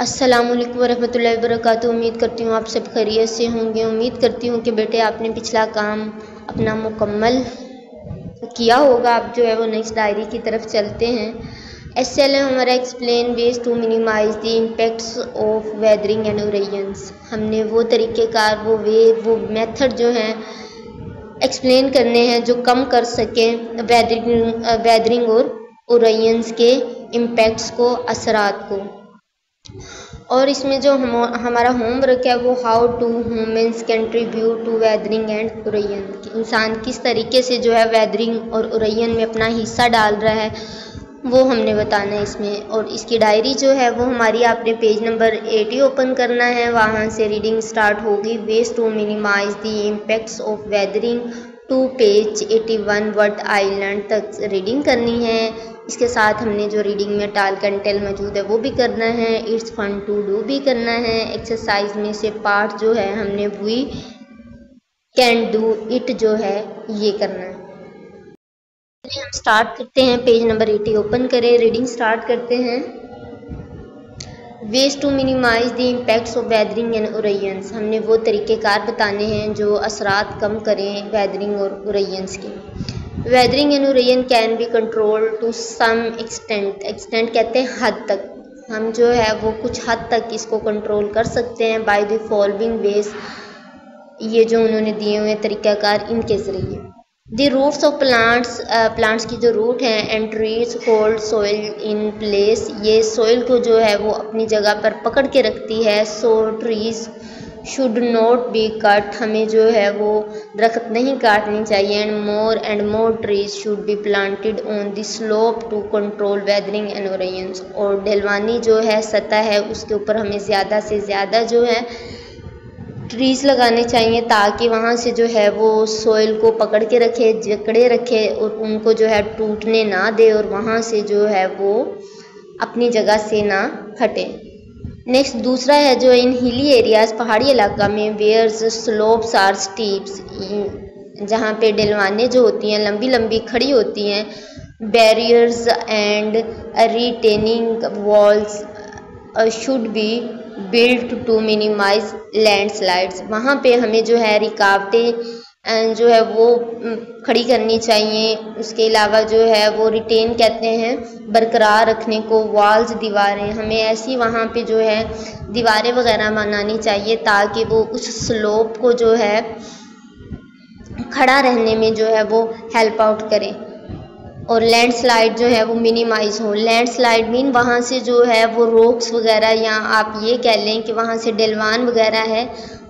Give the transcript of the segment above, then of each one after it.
अस्सलामुअलैकुम वरहमतुल्लाहि वबरकातुहू। उम्मीद करती हूँ आप सब खैरियत से होंगे। उम्मीद करती हूँ कि बेटे आपने पिछला काम अपना मुकम्मल किया होगा। आप जो है वो नेक्स्ट डायरी की तरफ चलते हैं। SLM हमारा explain ways to minimise the impacts of weathering and erosions. हमने वो तरीक़ेकार वो मेथड जो हैं एक्सप्लेन करने हैं जो कम कर सकें वेदरिंग और ओरेयंस के इम्पेक्ट्स को, असरात को। और इसमें जो हमारा होमवर्क है वो how to humans contribute to weathering and erosion. इंसान किस तरीके से जो है वेदरिंग और ओरेयन में अपना हिस्सा डाल रहा है वो हमने बताना है इसमें। और इसकी डायरी जो है वो हमारी आपने पेज नंबर 80 ओपन करना है, वहाँ से रीडिंग स्टार्ट होगी। Ways to minimise the impacts of weathering to page 81 word island तक रीडिंग करनी है। इसके साथ हमने जो रीडिंग में टाल कंटेल मौजूद है वो भी करना है। इट्स फन टू डू भी करना है। एक्सरसाइज में से पार्ट जो है हमने वी कैन डू इट जो है ये करना है। हम स्टार्ट करते हैं। पेज नंबर 80 ओपन करें, रीडिंग स्टार्ट करते हैं। Ways to minimise the impacts of weathering and erosions. हमने वो तरीक़ेकार बताने हैं जो असरात कम करें वेदरिंग और ओरेयंस के। Weathering and erosion can be control to some extent. Extent कहते हैं हद तक। हम जो है वो कुछ हद तक इसको कंट्रोल कर सकते हैं बाय द फॉलोइंग वेज। ये जो उन्होंने दिए हुए तरीक़ाकार इनके ज़रिए। द रूट्स ऑफ प्लांट्स की जो रूट हैं and trees hold soil in place. ये सोइल को जो है वो अपनी जगह पर पकड़ के रखती है। So trees should not be cut. हमें जो है वो दरख्त नहीं काटनी चाहिए। And more trees should be planted on the slope to control weathering and erosions. और ढलवानी जो है सतह है उसके ऊपर हमें ज़्यादा से ज़्यादा जो है ट्रीज़ लगाने चाहिए ताकि वहाँ से जो है वो सोइल को पकड़ के रखे, जकड़े रखे और उनको जो है टूटने ना दे और वहाँ से जो है वो अपनी जगह से ना हटे। नेक्स्ट दूसरा है जो इन हिली एरियाज़, पहाड़ी इलाका में, वेयर्स स्लोप्स आर स्टीप्स, जहाँ पे ढलवाने जो होती हैं लंबी लंबी खड़ी होती हैं। Barriers and retaining walls should be built to minimise landslides. वहाँ पे हमें जो है रुकावटें जो है वो खड़ी करनी चाहिए। उसके अलावा जो है वो रिटेन कहते हैं बरकरार रखने को। वॉल्स, दीवारें, हमें ऐसी वहाँ पे जो है दीवारें वगैरह बनानी चाहिए ताकि वो उस स्लोप को जो है खड़ा रहने में जो है वो हेल्प आउट करे। और लैंडस्लाइड जो है वो मिनिमाइज हो। लैंडस्लाइड मीन वहाँ से जो है वो रॉक्स वगैरह, या आप ये कह लें कि वहाँ से ढलवान वगैरह है,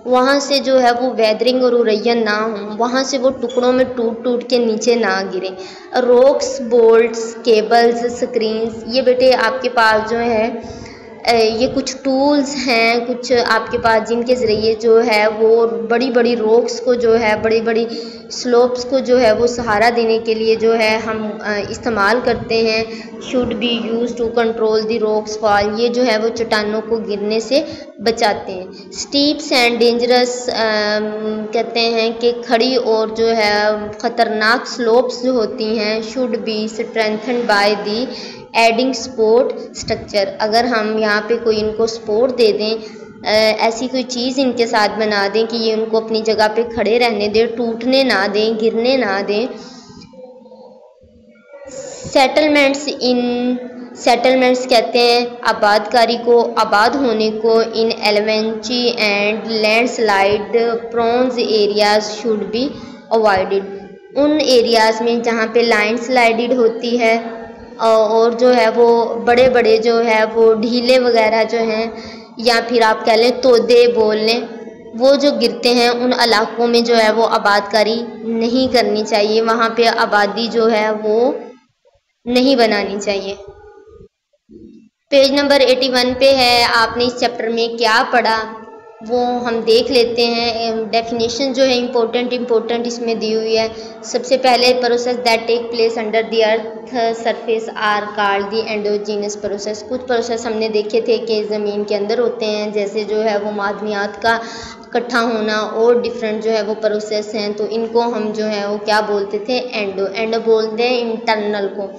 वहाँ से जो है वो वेदरिंग और ओरेयन ना हो, वहाँ से वो टुकड़ों में टूट टूट के नीचे ना गिरे। रॉक्स, बोल्ट्स, केबल्स, स्क्रीन्स, ये बेटे आपके पास जो है ये कुछ टूल्स हैं कुछ आपके पास जिनके ज़रिए जो है वो बड़ी बड़ी रॉक्स को जो है, बड़ी बड़ी स्लोप्स को जो है वो सहारा देने के लिए जो है हम इस्तेमाल करते हैं। Should be use to control the rocks fall. ये जो है वो चट्टानों को गिरने से बचाते हैं। स्टीप्स एंड डेंजरस कहते हैं कि खड़ी और जो है ख़तरनाक स्लोप्स जो होती हैं should be strengthened by the adding support structure. अगर हम यहाँ पे कोई इनको सपोर्ट दे दें, ऐसी कोई चीज़ इनके साथ बना दें कि ये उनको अपनी जगह पे खड़े रहने दें, टूटने ना दें, गिरने ना दें। सेटलमेंट्स कहते हैं आबादकारी को, आबाद होने को। In avalanche and landslide prones areas should be avoided. उन एरियाज़ में जहाँ पे लैंडस्लाइडेड होती है और जो है वो बड़े बड़े जो है वो ढीले वगैरह जो हैं, या फिर आप कह लें तोदे बोल लें, वो जो गिरते हैं उन इलाकों में जो है वो आबादकारी नहीं करनी चाहिए। वहाँ पे आबादी जो है वो नहीं बनानी चाहिए। पेज नंबर 81 पे है। आपने इस चैप्टर में क्या पढ़ा वो हम देख लेते हैं। डेफिनेशन जो है इम्पोर्टेंट इसमें दी हुई है। सबसे पहले process that take place under the earth surface are called the endogenous process. कुछ प्रोसेस हमने देखे थे कि ज़मीन के अंदर होते हैं, जैसे जो है वो मादनियात का इकट्ठा होना, और डिफरेंट जो है वो प्रोसेस हैं, तो इनको हम जो है वो क्या बोलते थे, एंडो बोलते हैं इंटरनल को।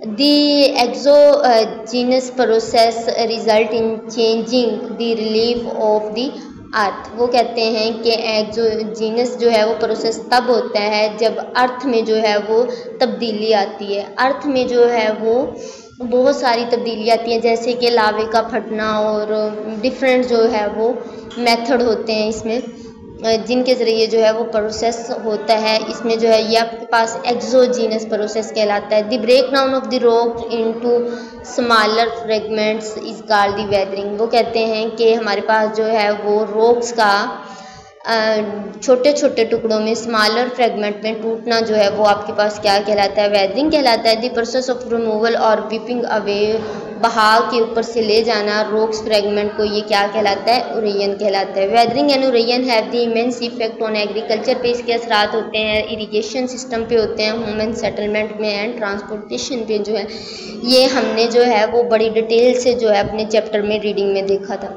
The exogenous process result in changing the relief of the अर्थ। वो कहते हैं कि एक्सोजीनस जो है वो प्रोसेस तब होता है जब अर्थ में जो है वो तब्दीली आती है। अर्थ में जो है वो बहुत सारी तब्दीली आती हैं, जैसे कि लावे का फटना और डिफरेंट जो है वो मेथड होते हैं इसमें, जिनके ज़रिए जो है वो प्रोसेस होता है। इसमें जो है ये आपके पास एक्सोजीनस प्रोसेस कहलाता है। The break down of the rock into smaller fragments is called the weathering. वो कहते हैं कि हमारे पास जो है वो रॉक्स का छोटे छोटे टुकड़ों में स्मॉलर फ्रेगमेंट में टूटना जो है वो आपके पास क्या कहलाता है? वेदरिंग कहलाता है। द प्रोसेस ऑफ रिमूवल और विपिंग अवे, बहाव के ऊपर से ले जाना रॉक्स फ्रेगमेंट को, ये क्या कहलाता है? उरेयन कहलाता है। Weathering and erosion have the immense effect on agriculture पे इसके असरात होते हैं, इरिगेशन सिस्टम पे होते हैं, ह्यूमन सेटलमेंट में एंड ट्रांसपोर्टेशन पे जो है। ये हमने जो है वो बड़ी डिटेल से जो है अपने चैप्टर में रीडिंग में देखा था।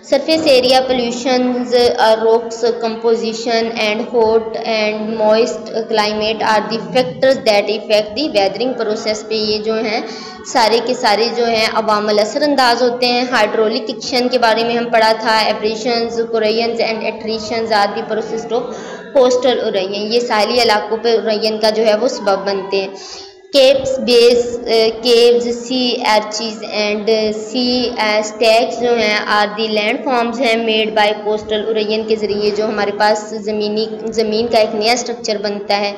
Surface area pollutions, rocks composition and hot and moist climate are the factors that affect the weathering process पे ये जो हैं सारे के सारे जो हैं अवामल असरअंदाज होते हैं। हाइड्रोलिक एक्शन के बारे में हम पढ़ा था। Abrasions, corrosions and attritions are the process of coastal erosion. ये साहिली इलाकों पे उरेयन का जो है वो सबब बनते हैं। Capes, bays caves, sea arches and sea stacks जो हैं आर दी लैंड फॉर्म्स हैं मेड बाय कोस्टल उरेयन के ज़रिए जो हमारे पास ज़मीन का एक नया स्ट्रक्चर बनता है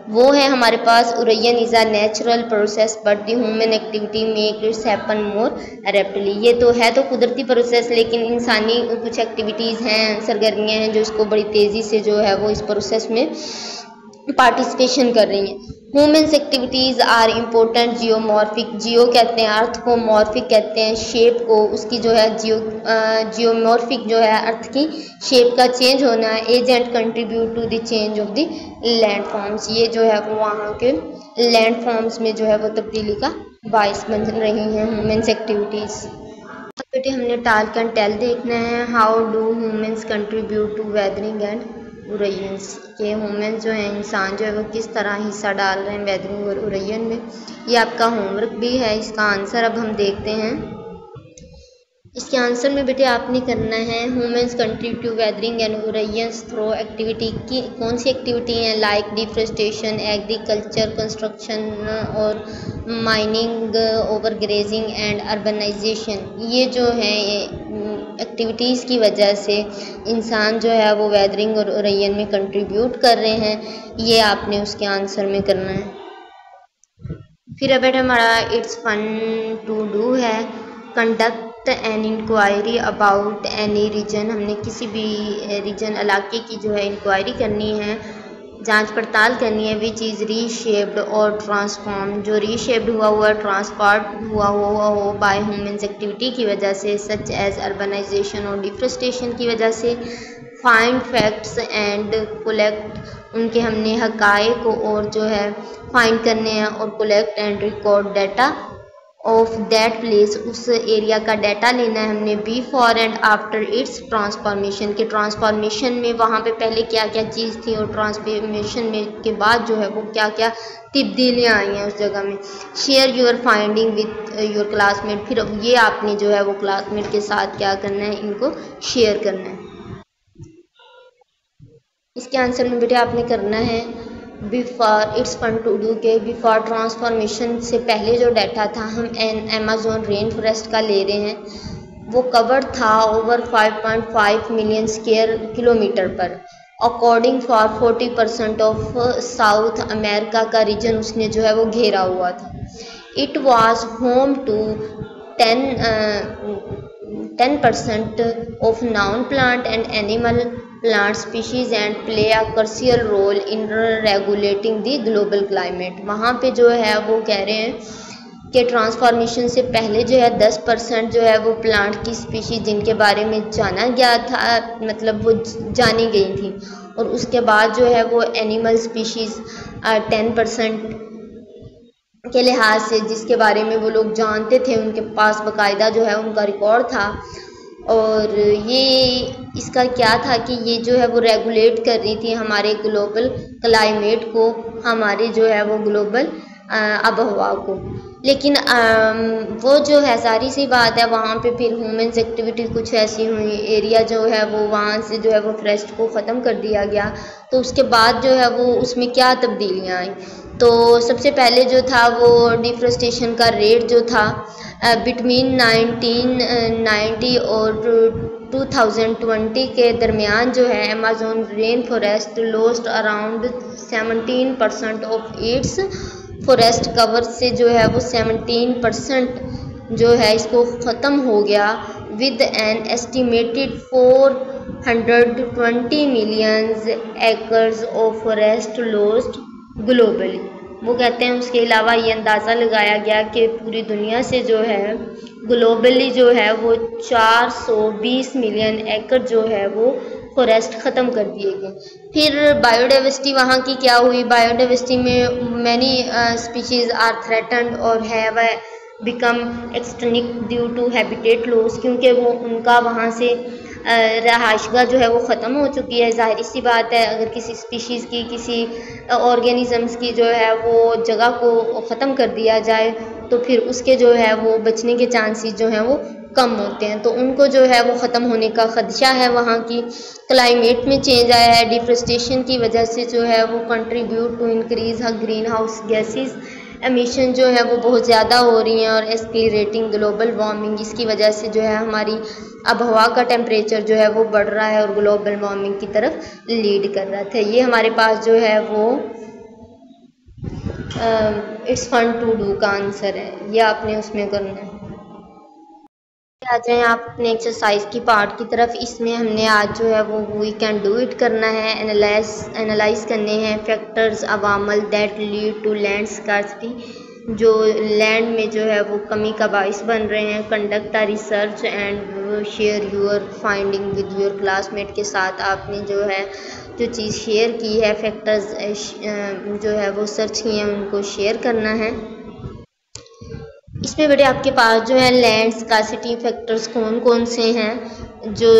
वो है हमारे पास। Erosion is a natural process but the human activity make its happen more rapidly. ये तो है तो कुदरती प्रोसेस, लेकिन इंसानी कुछ एक्टिविटीज़ हैं, सरगर्मियाँ हैं जो इसको बड़ी तेज़ी से जो है वो इस प्रोसेस में पार्टिसिपेशन कर रही हैं। Humans activities are important geomorphic. Geo कहते हैं अर्थ को, मॉर्फिक कहते हैं शेप को, उसकी जो है जियोमॉर्फिक जो है अर्थ की शेप का चेंज होना है। Agent contribute to the change of the land forms. ये जो है वो वहाँ के लैंड फॉर्म्स में जो है वो तब्दीली का बाइस बन रही हैं ह्यूमन्स एक्टिविटीज़। बेटे हमने टाल्क एंड टेल देखना है। How do humans contribute to weathering and erosions. के ह्यूमन्स जो हैं इंसान जो है वो किस तरह हिस्सा डाल रहे हैं वेदरिंग और उरेयन में। ये आपका होमवर्क भी है। इसका आंसर अब हम देखते हैं। इसके आंसर में बेटे आपने करना है humans contribute to weathering and erosions through activity की कौन सी एक्टिविटी हैं? लाइक डिफरेस्टेशन, एग्रीकल्चर, कंस्ट्रक्शन और mining, over grazing and urbanisation. ये जो है एक्टिविटीज़ की वजह से इंसान जो है वो वेदरिंग और उरेयन में कंट्रीब्यूट कर रहे हैं। ये आपने उसके आंसर में करना है। फिर अब हमारा इट्स फन टू डू है। Conduct an inquiry about any reason. हमने किसी भी रीजन इलाके की जो है इंक्वायरी करनी है, जांच पड़ताल करनी है। विच इज़ रीशेप्ड और ट्रांसफॉर्म। जो रीशेप्ड हुआ ट्रांसफॉर्म हो बाय ह्यूमन्स एक्टिविटी की वजह से, सच एज अर्बनाइजेशन और डिफरेस्टेशन की वजह से। Find facts and collect. उनके हमने हकायक को और जो है फाइंड करने हैं और collect and record data of that place. उस एरिया का डाटा लेना है हमने। Before and after it's transformation. के ट्रांसफॉर्मेशन में वहाँ पे पहले क्या क्या चीज़ थी और ट्रांसफॉर्मेशन में के बाद जो है वो क्या क्या तब्दीलियाँ आई हैं उस जगह में। Share your finding with your classmate. फिर अब ये आपने जो है वो क्लासमेट के साथ क्या करना है, इनको शेयर करना है। इसके आंसर में बेटे आपने करना है before it's fun to do के बिफोर ट्रांसफॉर्मेशन से पहले जो डाटा था हम अमेज़न रेन फॉरेस्ट का ले रहे हैं। वो कवर था ओवर 5.5 मिलियन स्क्वायर किलोमीटर पर। According for 40% of South America का रीजन उसने जो है वो घेरा हुआ था। It was home to 10% of known plant and animal plant species and play a crucial role in regulating the global climate। वहाँ पे जो है वो कह रहे हैं कि ट्रांसफॉर्मेशन से पहले जो है 10% जो है वो प्लांट की स्पीशीज जिनके बारे में जाना गया था, मतलब वो जानी गई थी, और उसके बाद जो है वो एनिमल स्पीशीज 10% के लिहाज से जिसके बारे में वो लोग जानते थे, उनके पास बाकायदा जो है उनका रिकॉर्ड था। और ये इसका क्या था कि ये जो है वो रेगुलेट कर रही थी हमारे ग्लोबल क्लाइमेट को, हमारे जो है वो ग्लोबल आबहवा को। लेकिन वो जो है सारी सी बात है, वहाँ पे फिर ह्यूमन्स एक्टिविटी कुछ ऐसी हुई, एरिया जो है वो वहाँ से जो है वो फॉरेस्ट को ख़त्म कर दिया गया। तो उसके बाद जो है वो उसमें क्या तब्दीलियाँ आई, तो सबसे पहले जो था वो डिफरेस्टेशन का रेट जो था बिटवीन 1990 और 2020 के दरमियान जो है Amazon rain forest lost around 17% of its forest cover से जो है वो 17% जो है इसको ख़त्म हो गया with an estimated 420 millions acres of forest lost globally. वो कहते हैं उसके अलावा ये अंदाज़ा लगाया गया कि पूरी दुनिया से जो है ग्लोबली जो है वो 420 मिलियन एकड़ जो है वो फॉरेस्ट ख़त्म कर दिए गए। फिर बायोडाइवर्सिटी वहाँ की क्या हुई, बायोडाइवर्सिटी में मैनी स्पीशीज़ आर थ्रेटन्ड और have become extinct due to habitat loss, क्योंकि वो उनका वहाँ से रहायशगाह जो है वो ख़त्म हो चुकी है। ज़ाहिर सी बात है, अगर किसी स्पीशीज़ की, किसी ऑर्गेनिज़म्स की जो है वो जगह को ख़त्म कर दिया जाए तो फिर उसके जो है वो बचने के चांसेस जो हैं वो कम होते हैं, तो उनको जो है वो ख़त्म होने का ख़दशा है। वहाँ की क्लाइमेट में चेंज आया है, डिफरेस्टेशन की वजह से जो है वो contribute to increase green house gases emission जो है वो बहुत ज़्यादा हो रही हैं और एक्सीलरेटिंग ग्लोबल वार्मिंग, इसकी वजह से जो है हमारी आबहवा का टेम्परेचर जो है वो बढ़ रहा है और ग्लोबल वार्मिंग की तरफ लीड कर रहा था। ये हमारे पास जो है वो इट्स फन टू डू का आंसर है, ये आपने उसमें करना है। आ जाएं आप अपने एक्सरसाइज की पार्ट की तरफ। इसमें हमने आज जो है वो वी कैन डू इट करना है, एनालाइज करने हैं फैक्टर्स अवामल that lead to land scarcity, जो लैंड में जो है वो कमी का बाइस बन रहे हैं। Conduct a research and share your finding with your classmate, के साथ आपने जो है जो चीज़ शेयर की है, फैक्टर्स जो है वो सर्च किए हैं उनको शेयर करना है। इसमें बेटे आपके पास जो है लैंड स्कार्सिटी फैक्टर्स कौन कौन से हैं जो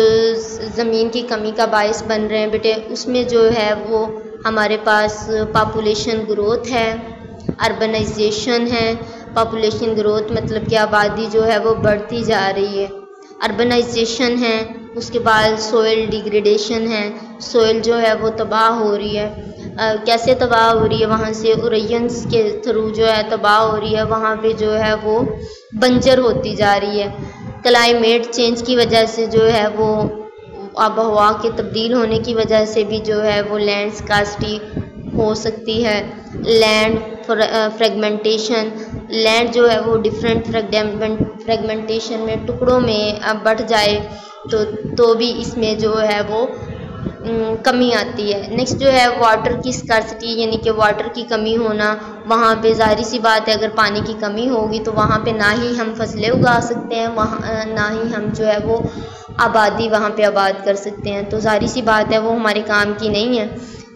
ज़मीन की कमी का बायस बन रहे हैं बेटे, उसमें जो है वो हमारे पास पॉपुलेशन ग्रोथ है, अर्बनाइजेशन है। पॉपुलेशन ग्रोथ मतलब कि आबादी जो है वो बढ़ती जा रही है, अर्बनाइजेशन है। उसके बाद सोइल डिग्रेडेशन है, सोइल जो है वो तबाह हो रही है। कैसे तबाह हो रही है, वहाँ से ओरेयंस के थ्रू जो है तबाह हो रही है, वहाँ पे जो है वो बंजर होती जा रही है। क्लाइमेट चेंज की वजह से जो है वो आबहवा के तब्दील होने की वजह से भी जो है वो लैंड स्कार्सिटी हो सकती है। लैंड फ्रेगमेंटेशन, लैंड जो है वो डिफरेंट फ्रेगमेंटेशन में टुकड़ों में बढ़ जाए तो भी इसमें जो है वो कमी आती है। नेक्स्ट जो है वाटर की स्कार्सिटी, यानी कि वाटर की कमी होना। वहाँ पे ज़ाहिर सी बात है अगर पानी की कमी होगी तो वहाँ पे ना ही हम फसलें उगा सकते हैं, वहाँ ना ही हम जो है वो आबादी वहाँ पे आबाद कर सकते हैं, तो ज़ाहिर सी बात है वो हमारे काम की नहीं है।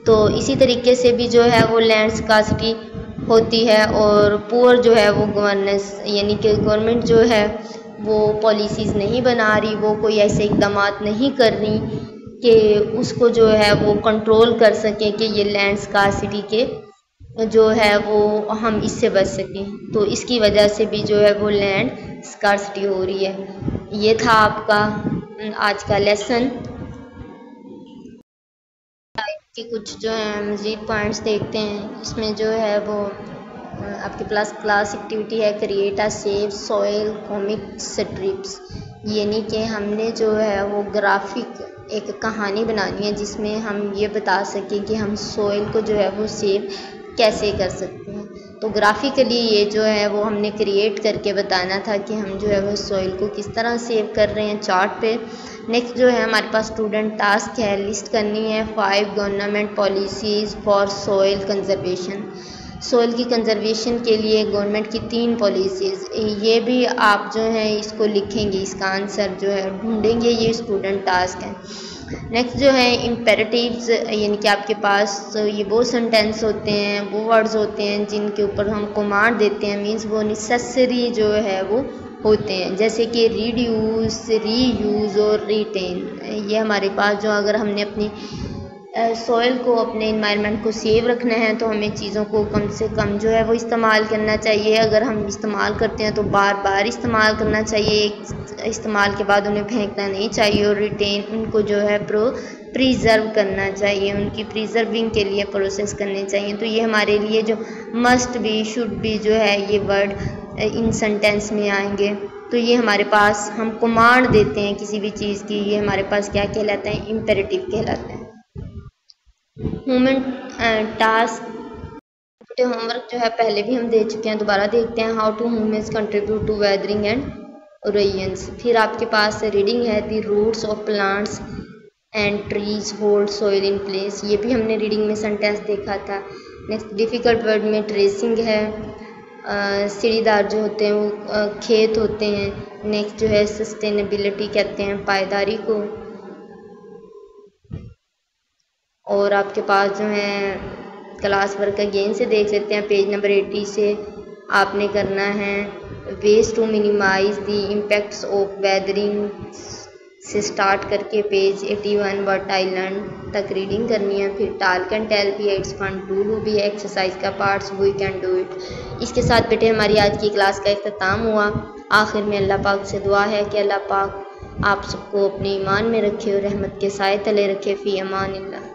तो इसी तरीके से भी जो है वो लैंड स्कार्सिटी होती है। और पुअर जो है वो गवर्नेंस, यानी कि गवर्नमेंट जो है वो पॉलिसीज़ नहीं बना रही, वो कोई ऐसे इकदाम नहीं कर रही कि उसको जो है वो कंट्रोल कर सकें कि ये लैंड स्कार्सिटी के जो है वो हम इससे बच सकें, तो इसकी वजह से भी जो है वो लैंड स्कार्सिटी हो रही है। ये था आपका आज का लेसन। कि कुछ जो है मज़ीद पॉइंट्स देखते हैं। इसमें जो है वो आपके पास क्लास एक्टिविटी है create a safe soil comic strips, यानी कि हमने जो है वो ग्राफिक एक कहानी बनानी है जिसमें हम ये बता सकें कि हम सॉइल को जो है वो सेव कैसे कर सकते हैं। तो ग्राफिकली ये जो है वो हमने क्रिएट करके बताना था कि हम जो है वो सॉइल को किस तरह सेव कर रहे हैं चार्ट पे। नेक्स्ट जो है हमारे पास स्टूडेंट टास्क है, लिस्ट करनी है 5 government policies for soil conservation. Soil की कंजर्वेशन के लिए गवर्नमेंट की 3 पॉलिसीज़, ये भी आप जो है इसको लिखेंगे, इसका आंसर जो है ढूंढेंगे, ये स्टूडेंट टास्क है। नेक्स्ट जो है इम्पेरेटिव्स, यानी कि आपके पास ये वो सेंटेंस होते हैं, वो वर्ड्स होते हैं जिनके ऊपर हम कमांड देते हैं, मीन्स वो नेसेसरी जो है वो होते हैं, जैसे कि रिड्यूस, रीयूज़ और रिटेन। ये हमारे पास जो अगर हमने अपनी सॉइल को, अपने इन्वायरमेंट को सेव रखना है तो हमें चीज़ों को कम से कम जो है वो इस्तेमाल करना चाहिए। अगर हम इस्तेमाल करते हैं तो बार बार इस्तेमाल करना चाहिए, एक इस्तेमाल के बाद उन्हें फेंकना नहीं चाहिए और रिटेन उनको जो है प्रिजर्व करना चाहिए, उनकी प्रिजर्विंग के लिए प्रोसेस करने चाहिए। तो ये हमारे लिए जो मस्ट बी, शुड बी जो है ये वर्ड इन सेंटेंस में आएंगे। तो ये हमारे पास, हम कमांड देते हैं किसी भी चीज़ की, ये हमारे पास क्या कहलाता है, इम्पेरेटिव कहलाता है। ह्यूमन टास्क होमवर्क जो है पहले भी हम दे चुके हैं, दोबारा देखते हैं। How to humans contribute to weathering and erosions. फिर आपके पास रीडिंग है, the roots of plants and trees hold soil in place, ये भी हमने रीडिंग में सेंटेंस देखा था। नेक्स्ट डिफ़िकल्ट वर्ड में ट्रेसिंग है, सीढ़ीदार जो होते हैं वो खेत होते हैं। नेक्स्ट जो है सस्टेनेबिलिटी कहते हैं पायदारी को। और आपके पास जो है क्लास वर्क अगेन से देख लेते हैं, पेज नंबर 80 से आपने करना है ways to minimise the impacts of weathering से स्टार्ट करके पेज 81 व्हाट आई लर्न तक रीडिंग करनी है। फिर टाल्क एंड टेल भी है, इट्स फन टू डू भी है, एक्सरसाइज का parts we can do it. इसके साथ बेटे हमारी आज की क्लास का इख्तिताम हुआ। आखिर में अल्लाह पाक से दुआ है कि अल्लाह पाक आप सबको अपने ईमान में रखे और रहमत के साए तले रखे। फ़ी अमानिल्लाह।